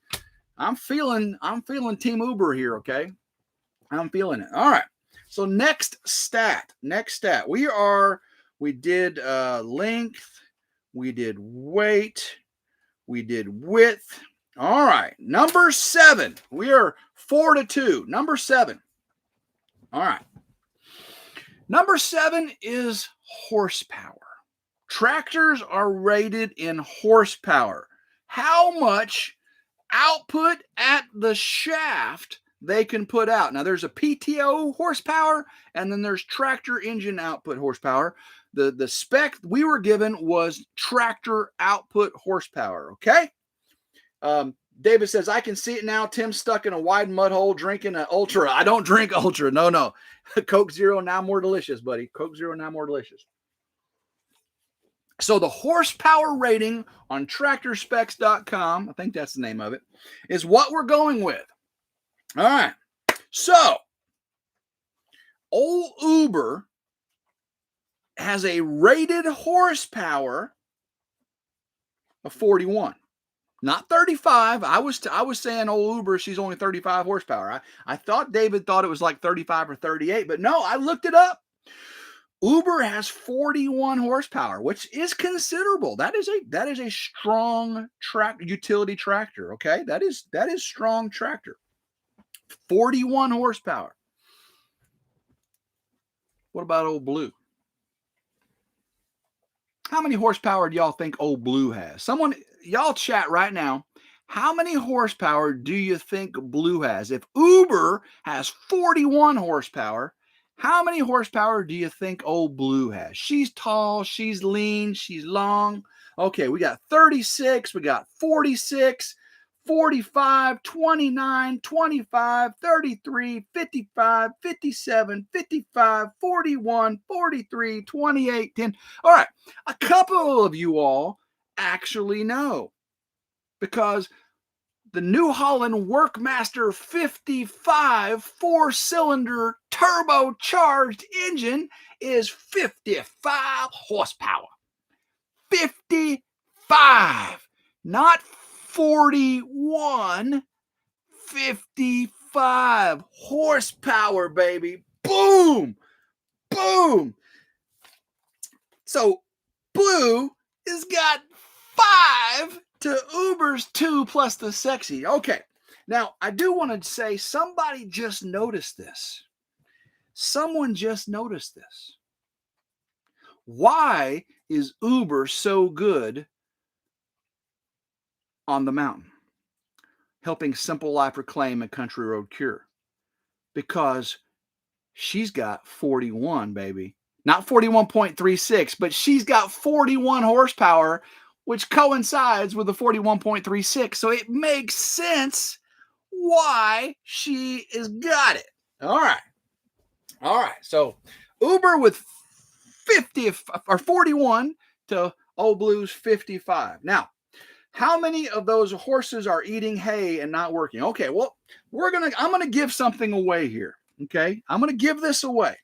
Speaker 1: I'm feeling Team Uber here, okay? I'm feeling it. All right. So next stat. We did length, we did weight, we did width. All right. Number 7. We are 4-2. Number 7. All right. Number 7 is horsepower. Tractors are rated in horsepower. How much output at the shaft they can put out. Now, there's a PTO horsepower, and then there's tractor engine output horsepower. The spec we were given was tractor output horsepower, okay? David says, I can see it now. Tim's stuck in a wide mud hole drinking an Ultra. I don't drink Ultra. No. Coke Zero, now more delicious, buddy. Coke Zero, now more delicious. So the horsepower rating on tractorspecs.com, I think that's the name of it, is what we're going with. All right. So old Uber has a rated horsepower of 41. Not 35. I was saying old Uber, she's only 35 horsepower. I thought David thought it was like 35 or 38, but no, I looked it up. Uber has 41 horsepower, which is considerable. That is a strong utility tractor, okay? That is strong tractor. 41 horsepower. What about old Blue? How many horsepower do y'all think old Blue has? Someone, y'all chat right now. How many horsepower do you think Blue has? If Uber has 41 horsepower, how many horsepower do you think old Blue has? She's tall, she's lean, she's long. Okay, we got 36, we got 46, 45, 29, 25, 33, 55, 57, 55, 41, 43, 28, 10. All right, a couple of you all actually know because the New Holland Workmaster 55 four-cylinder turbocharged engine is 55 horsepower. 55, not 41, 55 horsepower, baby. Boom, boom. So Blue has got 5 to Uber's 2 plus the sexy. Okay. Now, I do want to say somebody just noticed this. Someone just noticed this. Why is Uber so good on the mountain? Helping Simple Life Reclaim and Country Road Cure. Because she's got 41, baby. Not 41.36, but she's got 41 horsepower, which coincides with the 41.36. So it makes sense why she has got it. All right. So Uber with 50 or 41 to old Blue's 55. Now, how many of those horses are eating hay and not working? Okay, well, I'm going to give something away here. Okay, I'm going to give this away.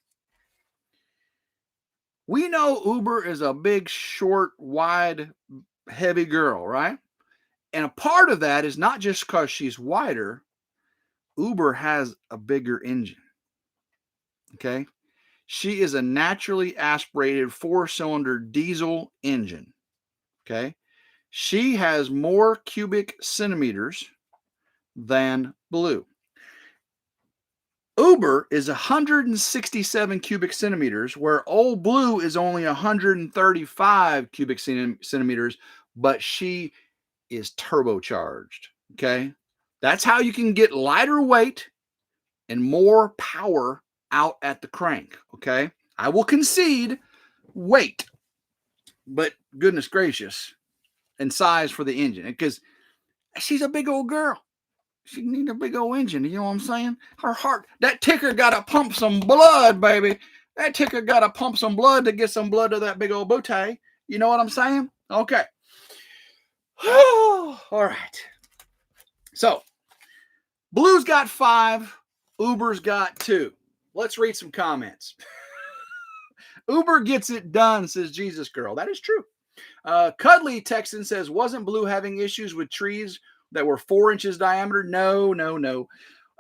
Speaker 1: We know Uber is a big, short, wide, heavy girl, right? And a part of that is not just because she's wider. Uber has a bigger engine. Okay, she is a naturally aspirated 4-cylinder diesel engine. Okay, she has more cubic centimeters than Blue. Uber is 167 cubic centimeters, where old Blue is only 135 cubic centimeters, but she is turbocharged. Okay, that's how you can get lighter weight and more power out at the crank. Okay, I will concede weight, but goodness gracious, and size for the engine, because she's a big old girl. She needs a big old engine. You know what I'm saying? Her heart, that ticker got to pump some blood, baby. That ticker got to pump some blood to get some blood to that big old booty. You know what I'm saying? Okay. All right. So, Blue's got 5. Uber's got 2. Let's read some comments. Uber gets it done, says Jesus Girl. That is true. Cuddly Texan says, wasn't Blue having issues with trees that were 4 inches diameter. No, no, no.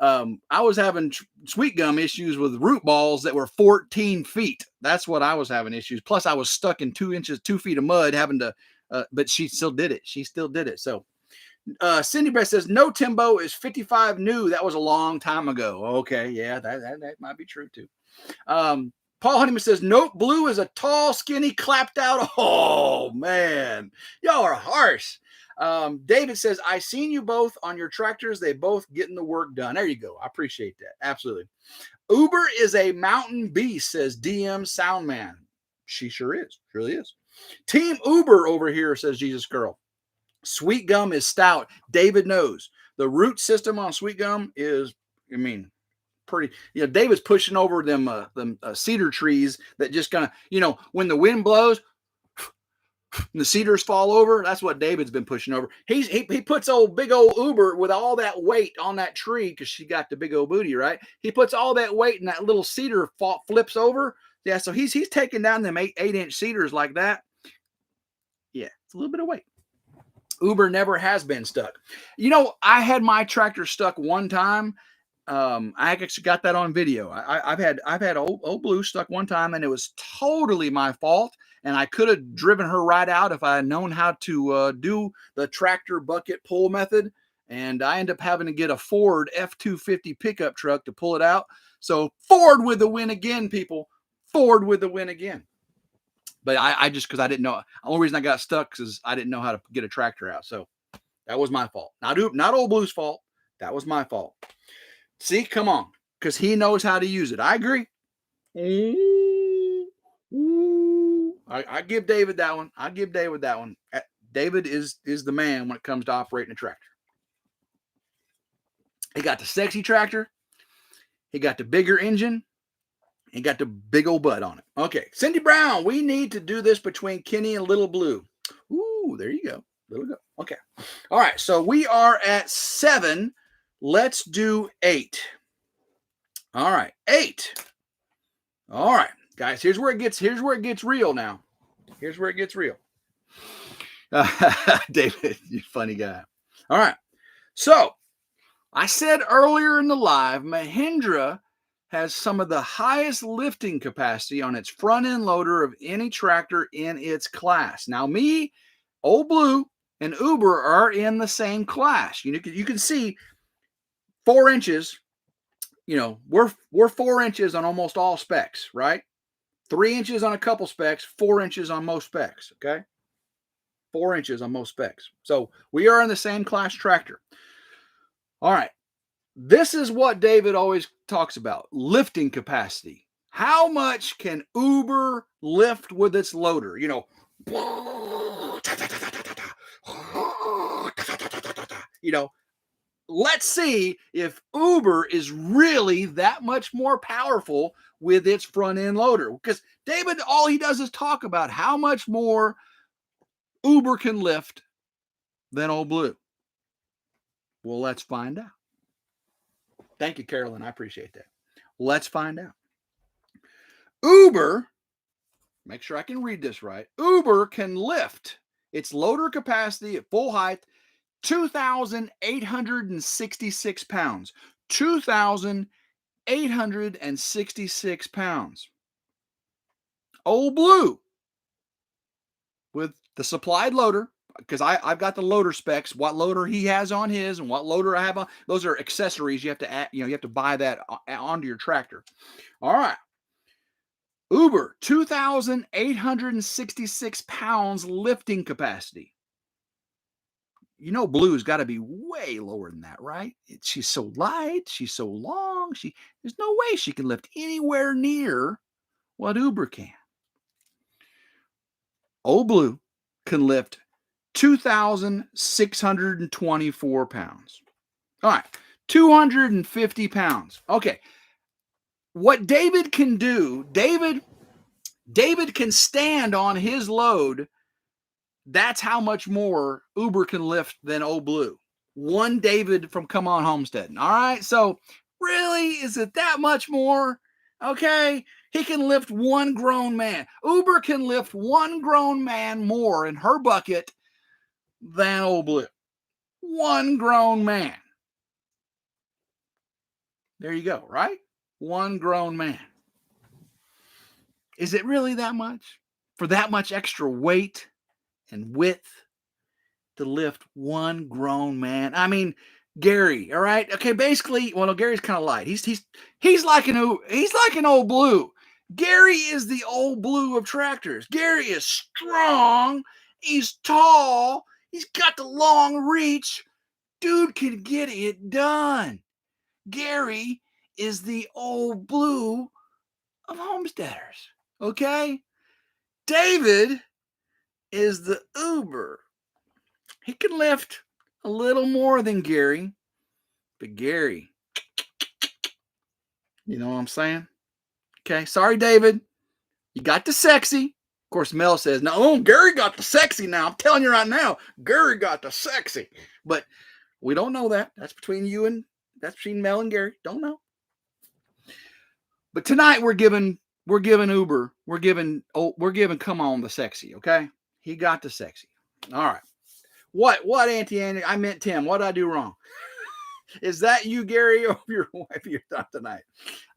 Speaker 1: I was having sweet gum issues with root balls that were 14 feet. That's what I was having issues. Plus, I was stuck in 2 feet of mud, having to. But she still did it. She still did it. So, Cindy Brett says no Timbo is 55 new. That was a long time ago. Okay, yeah, that might be true too. Paul Honeyman says note blue is a tall, skinny, clapped out. Oh man, y'all are harsh. David says, I seen you both on your tractors. They both getting the work done. There you go. I appreciate that. Absolutely. Uber is a mountain beast, says DM Soundman. She sure is. Really is. Team Uber over here, says Jesus Girl. Sweet gum is stout. David knows. The root system on sweet gum is, pretty. David's pushing over them cedar trees that just kind of, when the wind blows, and the cedars fall over. That's what David's been pushing over. He puts big old Uber with all that weight on that tree because she got the big old booty, right? He puts all that weight and that little cedar flips over. Yeah, so he's taking down them 8-inch cedars like that. Yeah, it's a little bit of weight. Uber never has been stuck. I had my tractor stuck one time. I actually got that on video. I've had old Blue stuck one time, and it was totally my fault. And I could have driven her right out if I had known how to do the tractor bucket pull method. And I ended up having to get a Ford F-250 pickup truck to pull it out. So Ford with the win again, people. Ford with the win again. But I just, because I didn't know. The only reason I got stuck is I didn't know how to get a tractor out. So that was my fault. Not old Blue's fault. That was my fault. See, come on. Because he knows how to use it. I agree. I give David that one. I give David that one. David is the man when it comes to operating a tractor. He got the sexy tractor. He got the bigger engine. He got the big old butt on it. Okay, Cindy Brown, we need to do this between Kenny and Little Blue. Ooh, there you go. Little go. Okay. All right, so we are at 7. Let's do 8. All right, 8. All right, guys, here's where it gets real now. Here's where it gets real. David, you funny guy. All right. So, I said earlier in the live, Mahindra has some of the highest lifting capacity on its front end loader of any tractor in its class. Now, me, Old Blue, and Uber are in the same class. You can see 4 inches. We're 4 inches on almost all specs, right? 3 inches on a couple specs, 4 inches on most specs, okay? 4 inches on most specs. So we are in the same class tractor. All right. This is what David always talks about, lifting capacity. How much can Uber lift with its loader? Let's see if Uber is really that much more powerful with its front end loader. Because David, all he does is talk about how much more Uber can lift than Old Blue. Well, let's find out. Thank you, Carolyn. I appreciate that. Let's find out. Uber, make sure I can read this right. Uber can lift its loader capacity at full height 2,866 pounds. 2,866 pounds. Old Blue, with the supplied loader, because I've got the loader specs, what loader he has on his and what loader I have on. Those are accessories you have to add, you have to buy that onto your tractor. All right. Uber, 2,866 pounds lifting capacity. Blue's got to be way lower than that, right? She's so light. She's so long. There's no way she can lift anywhere near what Uber can. Old Blue can lift 2,624 pounds. All right, 250 pounds. Okay, what David can do, David can stand on his load. That's how much more Uber can lift than Old Blue. One David from Come On Homesteading. All right, so really, is it that much more? Okay, he can lift one grown man. Uber can lift one grown man more in her bucket than Old Blue. One grown man. There you go, right? One grown man. Is it really that much? For that much extra weight and width to lift one grown man? I mean, Gary, all right? Okay, basically, well, no, Gary's kind of light. He's like an old blue. Gary is the old blue of tractors. Gary is strong. He's tall. He's got the long reach. Dude can get it done. Gary is the old blue of homesteaders. Okay? David is the Uber. He can lift a little more than Gary, but Gary, you know what I'm saying? Okay, sorry, David. You got the sexy. Of course, Mel says, no, Gary got the sexy now. I'm telling you right now, Gary got the sexy. But we don't know that. That's between Mel and Gary. Don't know. But tonight we're giving Uber, we're giving come on the sexy, okay? He got the sexy. All right. What, Auntie Annie? I meant Tim. What did I do wrong? Is that you, Gary, or your wife you're not tonight?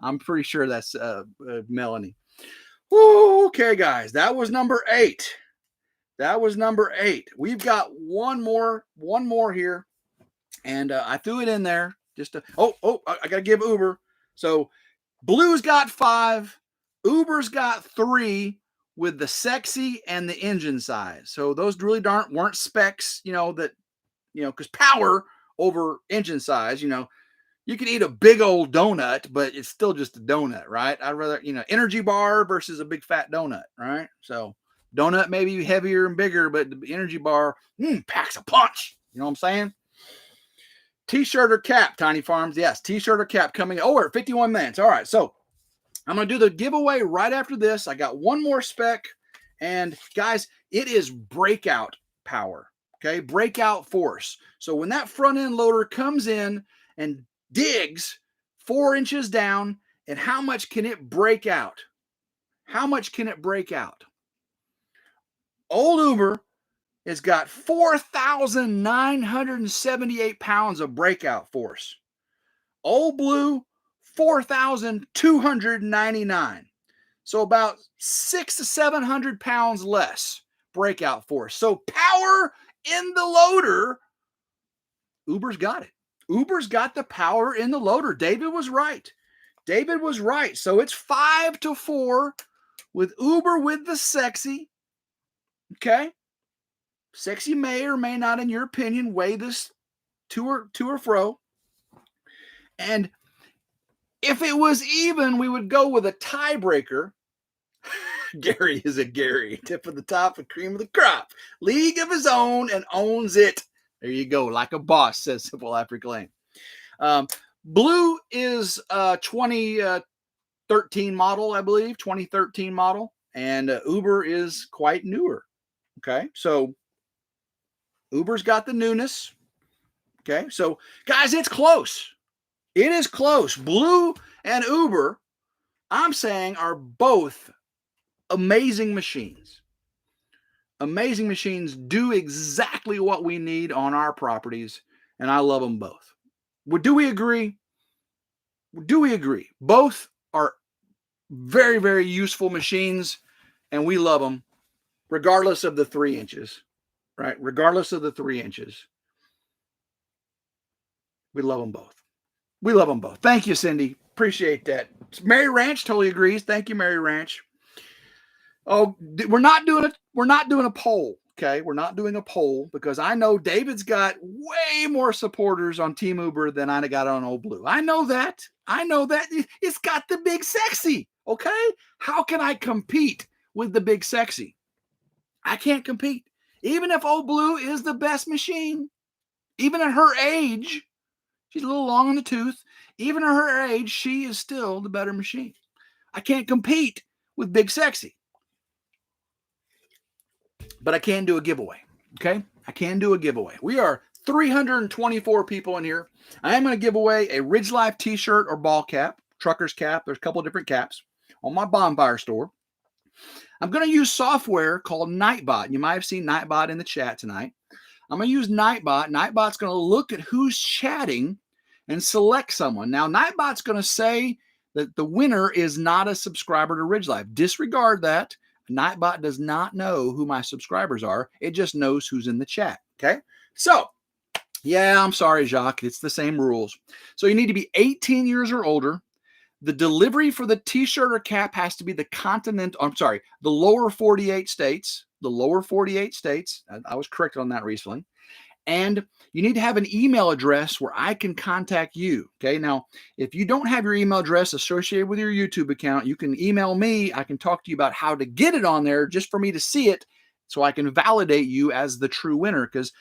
Speaker 1: I'm pretty sure that's Melanie. Woo, okay, guys. That was number 8. We've got one more here. And I threw it in there just to, I got to give Uber. So Blue's got 5. Uber's got 3 with the sexy and the engine size. So those really weren't specs, because power over engine size, you can eat a big old donut, but it's still just a donut, right? I'd rather, energy bar versus a big fat donut, right? So donut may be heavier and bigger, but the energy bar packs a punch. You know what I'm saying? T-shirt or cap, Tiny Farms. Yes, T-shirt or cap coming. Oh, we're at 51 minutes. All right, so I'm going to do the giveaway right after this. I got one more spec. And guys, it is breakout power, okay? Breakout force. So when that front end loader comes in and digs 4 inches down, and how much can it break out? How much can it break out? Old Uber has got 4,978 pounds of breakout force. Old Blue, 4,299. So about 600 to 700 pounds less breakout force. So power in the loader, Uber's got it. Uber's got the power in the loader. David was right. So it's 5-4 with Uber with the sexy. Okay. Sexy may or may not, in your opinion, weigh this to or fro. And if it was even, we would go with a tiebreaker. Gary is a Gary. Tip of the top and cream of the crop. League of his own and owns it. There you go. Like a boss, says Simple Life Reclaim. Blue is 2013 model, I believe. 2013 model. And Uber is quite newer. Okay. So Uber's got the newness. Okay. So guys, it's close. It is close. Blue and Uber, I'm saying, are both amazing machines. Amazing machines do exactly what we need on our properties, and I love them both. Do we agree? Both are very, very useful machines, and we love them regardless of the 3 inches, right? Regardless of the 3 inches. We love them both. Thank you, Cindy. Appreciate that. Mary Ranch totally agrees. Thank you, Mary Ranch. Oh, we're not doing a poll. Okay. We're not doing a poll because I know David's got way more supporters on Team Uber than I got on Old Blue. I know that. It's got the big sexy. Okay. How can I compete with the big sexy? I can't compete. Even if Old Blue is the best machine, even at her age, she's a little long in the tooth. Even at her age, she is still the better machine. I can't compete with Big Sexy. But I can do a giveaway. Okay? I can do a giveaway. We are 324 people in here. I am going to give away a RidgeLife t-shirt or ball cap, trucker's cap. There's a couple of different caps on my Bonfire store. I'm going to use software called Nightbot. You might have seen Nightbot in the chat tonight. I'm going to use Nightbot. Nightbot's going to look at who's chatting and select someone. Now, Nightbot's going to say that the winner is not a subscriber to RidgeLife. Disregard that. Nightbot does not know who my subscribers are. It just knows who's in the chat. Okay. So, yeah, I'm sorry, Jacques. It's the same rules. So you need to be 18 years or older. The delivery for the t-shirt or cap has to be the lower 48 states. The lower 48 states. I was corrected on that recently. And you need to have an email address where I can contact you. Okay. Now, if you don't have your email address associated with your YouTube account, you can email me. I can talk to you about how to get it on there just for me to see it so I can validate you as the true winner, because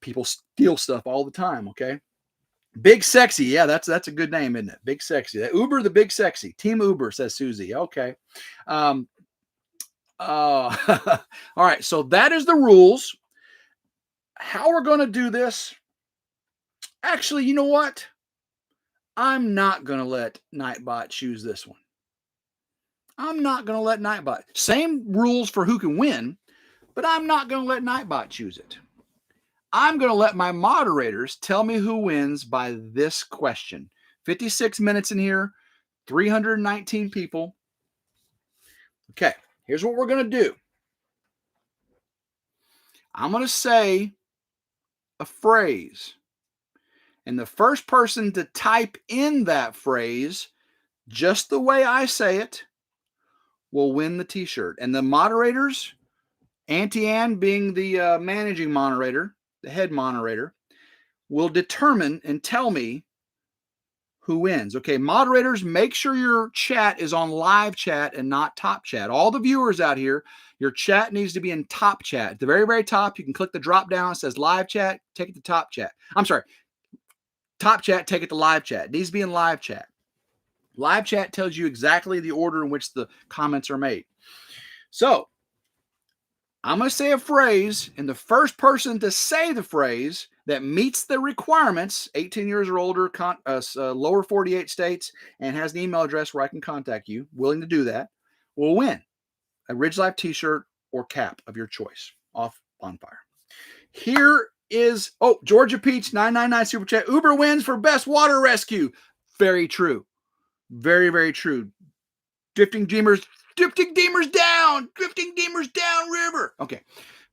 Speaker 1: people steal stuff all the time. Okay. Big Sexy. Yeah, that's a good name, isn't it? Big Sexy. Uber the Big Sexy. Team Uber, says Susie. Okay. All right. So that is the rules. How we're going to do this. Actually, you know what? I'm not going to let Nightbot choose this one. I'm not going to let Nightbot. Same rules for who can win, but I'm not going to let Nightbot choose it. I'm going to let my moderators tell me who wins by this question. 56 minutes in here, 319 people. Okay, here's what we're going to do. I'm going to say a phrase, and the first person to type in that phrase just the way I say it will win the t-shirt. And the moderators, Auntie Ann being the managing moderator, the head moderator, will determine and tell me who wins. Okay, moderators, make sure your chat is on live chat and not top chat. All the viewers out here, your chat needs to be in top chat. At the very, very top, you can click the drop down. It says live chat, take it to top chat. I'm sorry, top chat, take it to live chat. It needs to be in live chat. Live chat tells you exactly the order in which the comments are made. So I'm going to say a phrase, and the first person to say the phrase that meets the requirements, 18 years or older, lower 48 states, and has an email address where I can contact you, willing to do that, will win a RidgeLife t-shirt or cap of your choice off Bonfire. Here is, Georgia Peach, 999 Super Chat. Uber wins for best water rescue. Very true. Very, very true. Drifting Deemers down river. Okay.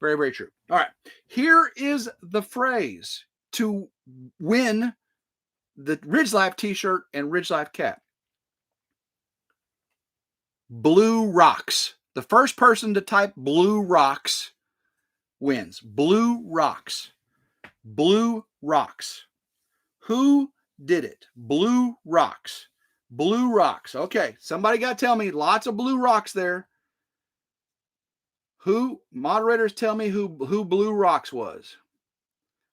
Speaker 1: Very, very true. All right. Here is the phrase to win the RidgeLife t-shirt and RidgeLife cap. Blue rocks. The first person to type blue rocks wins. Blue rocks. Blue rocks. Who did it? Blue rocks. Blue rocks. Okay. Somebody got to tell me. Lots of blue rocks there. Who? Moderators, tell me who blue rocks was.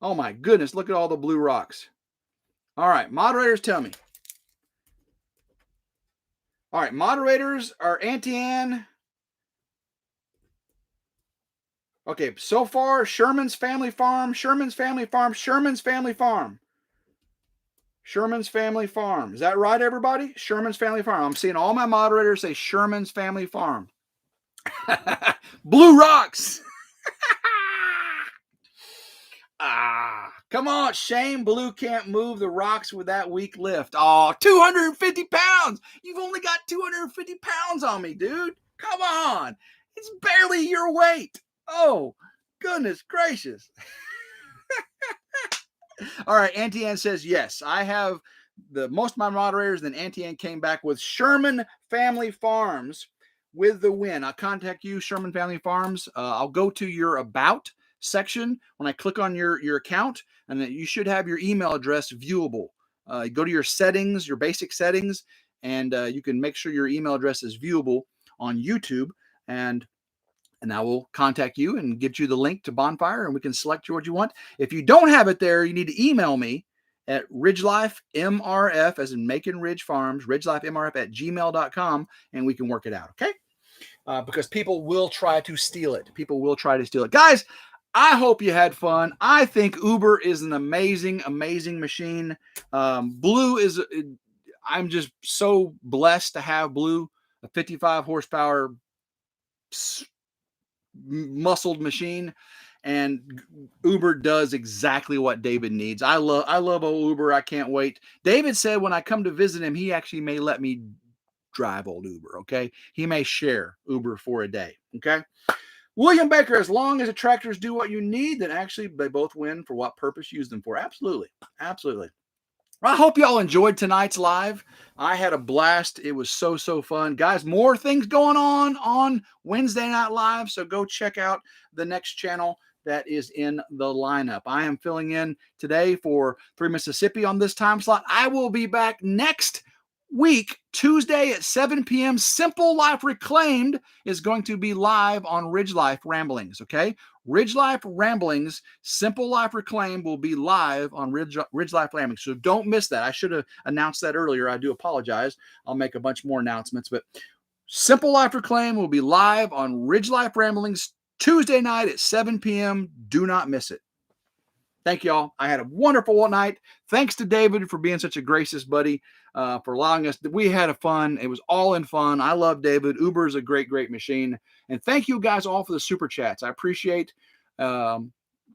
Speaker 1: Oh my goodness. Look at all the blue rocks. All right. Moderators, tell me. All right. Moderators are Auntie Ann. Okay. So far, Sherman's Family Farm. Sherman's Family Farm. Sherman's Family Farm. Sherman's Family Farm. Is that right, everybody? Sherman's Family Farm. I'm seeing all my moderators say Sherman's Family Farm. Blue rocks. Come on, Shane. Blue can't move the rocks with that weak lift. Oh, 250 pounds. You've only got 250 pounds on me, dude. Come on. It's barely your weight. Oh, goodness gracious. All right, Auntie Ann says yes. I have the most of my moderators. Then Auntie Ann came back with Sherman Family Farms with the win. I'll contact you, Sherman Family Farms. I'll go to your About section when I click on your account, and then you should have your email address viewable. Go to your settings, your basic settings, and you can make sure your email address is viewable on YouTube, and I will contact you and get you the link to Bonfire, and we can select what you want. If you don't have it there, you need to email me at RidgeLifeMRF, as in Macon Ridge Farms, RidgeLifeMRF at gmail.com, and we can work it out, okay? Because people will try to steal it. People will try to steal it. Guys, I hope you had fun. I think Uber is an amazing, amazing machine. Blue is, I'm just so blessed to have Blue, a 55 horsepower muscled machine. and Uber does exactly what David needs. I love old Uber. I can't wait. David said when I come to visit him, he actually may let me drive old Uber. Okay, he may share Uber for a day. Okay. William Baker, as long as the tractors do what you need, then actually they both win for what purpose you use them for. Absolutely. Absolutely. I hope y'all enjoyed tonight's live. I had a blast. It was so fun. Guys, more things going on Wednesday Night Live, so go check out the next channel that is in the lineup. I am filling in today for 3 Mississippi on this time slot. I will be back next week, Tuesday at 7 p.m. Simple Life Reclaimed is going to be live on RidgeLife Ramblings, okay? RidgeLife Ramblings, Simple Life Reclaimed will be live on RidgeLife Ramblings. So don't miss that. I should have announced that earlier. I do apologize. I'll make a bunch more announcements. But Simple Life Reclaimed will be live on RidgeLife Ramblings Tuesday night at 7 p.m. Do not miss it. Thank y'all. I had a wonderful night. Thanks to David for being such a gracious buddy, for allowing us. We had a fun. It was all in fun. I love David. Uber is a great machine. And thank you guys all for the super chats. I appreciate all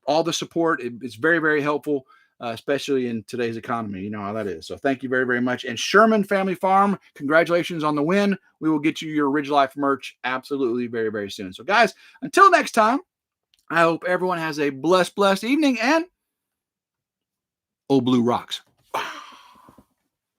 Speaker 1: the support. It's very helpful, especially in today's economy. You know how that is. So thank you very much. And Sherman Family Farm, congratulations on the win. We will get you your RidgeLife merch absolutely very soon. So guys, until next time, I hope everyone has a blessed evening, and Old Blue rocks.